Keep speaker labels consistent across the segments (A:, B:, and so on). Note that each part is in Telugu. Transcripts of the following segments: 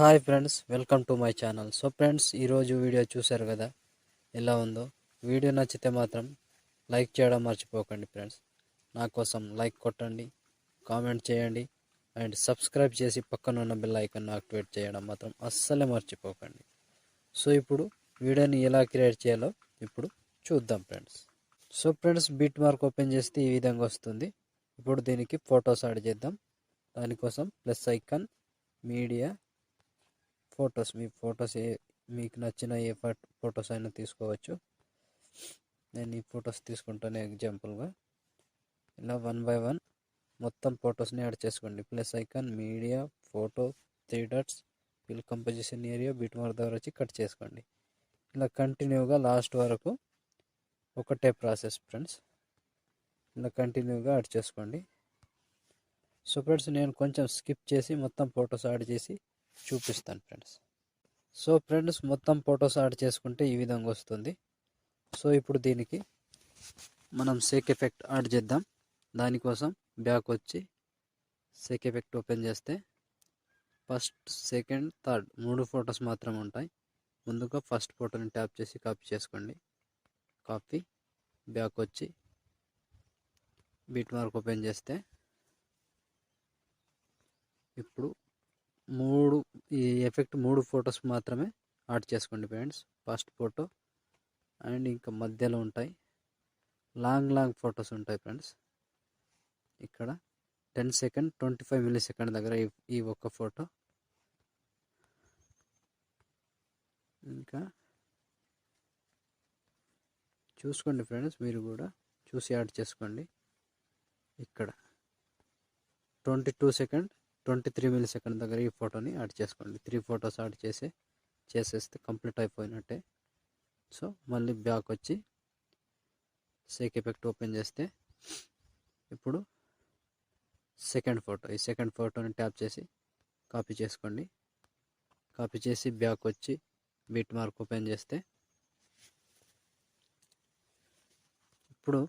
A: Hi friends, welcome to my channel. So friends, ఈరోజు వీడియో చూశారు కదా ఎలా ఉందో. వీడియో నచ్చితే మాత్రం లైక్ చేయడం మర్చిపోకండి ఫ్రెండ్స్. నా కోసం లైక్ కొట్టండి, కామెంట్ చేయండి అండ్ సబ్స్క్రైబ్ చేసి పక్కన ఉన్న బెల్ ఐకాన్ యాక్టివేట్ చేయడం మాత్రం అస్సలే మర్చిపోకండి. సో ఇప్పుడు వీడియోని ఎలా క్రియేట్ చేయాలో ఇప్పుడు చూద్దాం friends. So friends, bit mark open చేస్తే ఈ విధంగా వస్తుంది. ఇప్పుడు దీనికి ఫొటోస్ యాడ్ చేద్దాం. దానికోసం ప్లస్ ఐకాన్, మీడియా, ఫొటోస్. మీ ఫొటోస్ మీకు నచ్చిన ఏ ఫొటోస్ అయినా తీసుకోవచ్చు. నేను ఈ ఫొటోస్ తీసుకుంటాను ఎగ్జాంపుల్గా. ఇలా 1 by 1 మొత్తం ఫొటోస్ని యాడ్ చేసుకోండి. Plus icon, media, photo, 3 dots, fill composition area, bit mark దగ్గర వచ్చి కట్ చేసుకోండి. ఇలా కంటిన్యూగా లాస్ట్ వరకు ఒకటే ప్రాసెస్ ఫ్రెండ్స్. ఇలా కంటిన్యూగా యాడ్ చేసుకోండి. సో ఫ్రెండ్స్, నేను కొంచెం స్కిప్ చేసి మొత్తం ఫొటోస్ యాడ్ చేసి చూపిస్తాను ఫ్రెండ్స్. సో ఫ్రెండ్స్, మొత్తం ఫొటోస్ యాడ్ చేసుకుంటే ఈ విధంగా వస్తుంది. సో ఇప్పుడు దీనికి మనం సేక్ ఎఫెక్ట్ యాడ్ చేద్దాం. దానికోసం బ్యాక్ వచ్చి సేక్ ఎఫెక్ట్ ఓపెన్ చేస్తే ఫస్ట్, సెకండ్, థర్డ్ 3 ఫొటోస్ మాత్రమే ఉంటాయి. ముందుగా ఫస్ట్ ఫోటోని ట్యాప్ చేసి కాపీ చేసుకోండి. కాపీ, బ్యాక్ వచ్చి బిట్ మార్క్ ఓపెన్ చేస్తే ఇప్పుడు ఈ ఎఫెక్ట్ 3 ఫొటోస్ మాత్రమే యాడ్ చేసుకోండి ఫ్రెండ్స్. ఫస్ట్ ఫోటో అండ్ ఇంకా మధ్యలో ఉంటాయి లాంగ్ ఫొటోస్ ఉంటాయి ఫ్రెండ్స్. ఇక్కడ 10 సెకండ్ 25 millisecond దగ్గర ఈ ఒక్క ఫోటో, ఇంకా చూసుకోండి ఫ్రెండ్స్, మీరు కూడా చూసి యాడ్ చేసుకోండి. ఇక్కడ 22 సెకండ్ 23 millisecond దగ్గర ఈ ఫోటోని యాడ్ చేసుకోండి. 3 ఫొటోస్ యాడ్ చేసేస్తే కంప్లీట్ అయిపోయినట్టే. సో మళ్ళీ బ్యాక్ వచ్చి సేక్ ఎఫెక్ట్ ఓపెన్ చేస్తే ఇప్పుడు సెకండ్ ఫోటో, ఈ సెకండ్ ఫోటోని ట్యాప్ చేసి కాపీ చేసుకోండి. కాపీ చేసి బ్యాక్ వచ్చి బిట్ మార్క్ ఓపెన్ చేస్తే ఇప్పుడు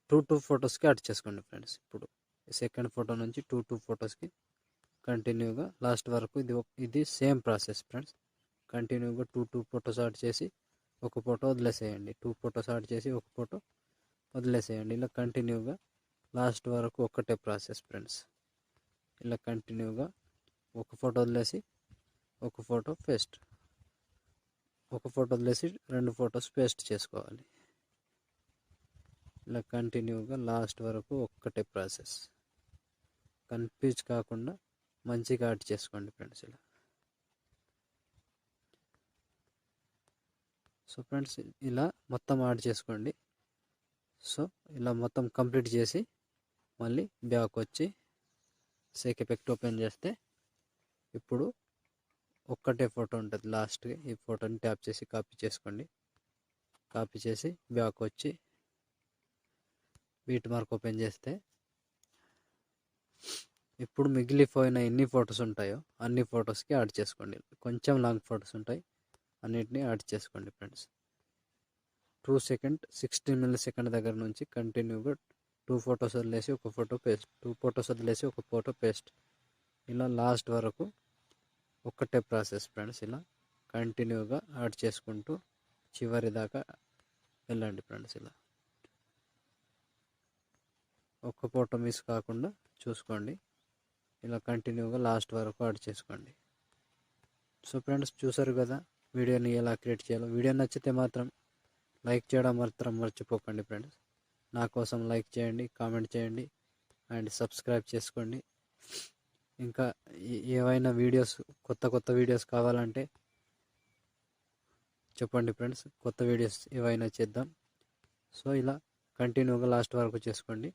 A: 2 ఫొటోస్కి యాడ్ చేసుకోండి ఫ్రెండ్స్. ఇప్పుడు సెకండ్ ఫోటో నుంచి 2 ఫొటోస్కి కంటిన్యూగా లాస్ట్ వరకు ఇది సేమ్ ప్రాసెస్ ఫ్రెండ్స్. కంటిన్యూగా 2 ఫొటోస్ యాడ్ చేసి ఒక ఫోటో వదిలేసేయండి. 2 ఫొటోస్ యాడ్ చేసి ఒక ఫోటో వదిలేసేయండి. ఇలా కంటిన్యూగా లాస్ట్ వరకు ఒక్కటే ప్రాసెస్ ఫ్రెండ్స్. ఇలా కంటిన్యూగా ఒక ఫోటో వదిలేసి ఒక ఫోటో పేస్ట్, ఒక ఫోటో వదిలేసి 2 ఫొటోస్ పేస్ట్ చేసుకోవాలి. ఇలా కంటిన్యూగా లాస్ట్ వరకు ఒక్కటే ప్రాసెస్. కన్ఫ్యూజ్ కాకుండా మంచిగా యాడ్ చేసుకోండి ఫ్రెండ్స్ ఇలా. సో ఫ్రెండ్స్, ఇలా మొత్తం యాడ్ చేసుకోండి. సో ఇలా మొత్తం కంప్లీట్ చేసి మళ్ళీ బ్యాక్ వచ్చి సేక్ ఎఫెక్ట్ ఓపెన్ చేస్తే ఇప్పుడు ఒక్కటే ఫోటో ఉంటుంది లాస్ట్గా. ఈ ఫోటోని ట్యాప్ చేసి కాపీ చేసుకోండి. కాపీ చేసి బ్యాక్ వచ్చి బీట్ మార్క్ ఓపెన్ చేస్తే ఇప్పుడు మిగిలిపోయిన ఎన్ని ఫొటోస్ ఉంటాయో అన్ని ఫొటోస్కి యాడ్ చేసుకోండి. కొంచెం లాంగ్ ఫొటోస్ ఉంటాయి, అన్నిటిని యాడ్ చేసుకోండి ఫ్రెండ్స్. 2 సెకండ్ 16 millisecond దగ్గర నుంచి కంటిన్యూగా 2 ఫొటోస్ వదిలేసి ఒక ఫోటో పేస్ట్, 2 ఫొటోస్ వదిలేసి ఒక ఫోటో పేస్ట్. ఇలా లాస్ట్ వరకు ఒక్కటే ప్రాసెస్ ఫ్రెండ్స్. ఇలా కంటిన్యూగా యాడ్ చేసుకుంటూ చివరి దాకా వెళ్ళండి ఫ్రెండ్స్. ఇలా ఒక్క ఫోటో మిస్ కాకుండా చూసుకోండి. ఇలా కంటిన్యూగా లాస్ట్ వరకు యాడ్ చేసుకోండి. సో ఫ్రెండ్స్, చూసారు కదా వీడియోని ఎలా క్రియేట్ చేయాలో. వీడియో నచ్చితే మాత్రం లైక్ చేయడం మాత్రం మర్చిపోకండి ఫ్రెండ్స్. నా కోసం లైక్ చేయండి, కామెంట్ చేయండి అండ్ సబ్స్క్రైబ్ చేసుకోండి. ఇంకా ఏవైనా వీడియోస్, కొత్త వీడియోస్ కావాలంటే చెప్పండి ఫ్రెండ్స్. కొత్త వీడియోస్ ఏవైనా చేద్దాం. సో ఇలా కంటిన్యూగా లాస్ట్ వరకు చేసుకోండి.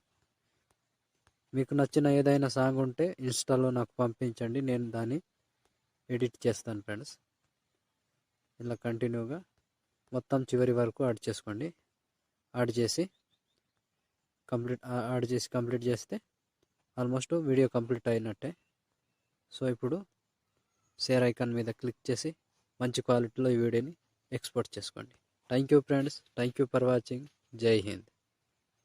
A: మీకు నచ్చిన ఏదైనా సాంగ్ ఉంటే ఇన్స్టాలో నాకు పంపించండి, నేను దాన్ని ఎడిట్ చేస్తాను ఫ్రెండ్స్. ఇలా కంటిన్యూగా మొత్తం చివరి వరకు యాడ్ చేసుకోండి. యాడ్ చేసి కంప్లీట్ చేస్తే ఆల్మోస్ట్ వీడియో కంప్లీట్ అయినట్టే. సో ఇప్పుడు షేర్ ఐకాన్ మీద క్లిక్ చేసి మంచి క్వాలిటీలో ఈ వీడియోని ఎక్స్పోర్ట్ చేసుకోండి. Thank you friends, thank you for watching. జై హింద్.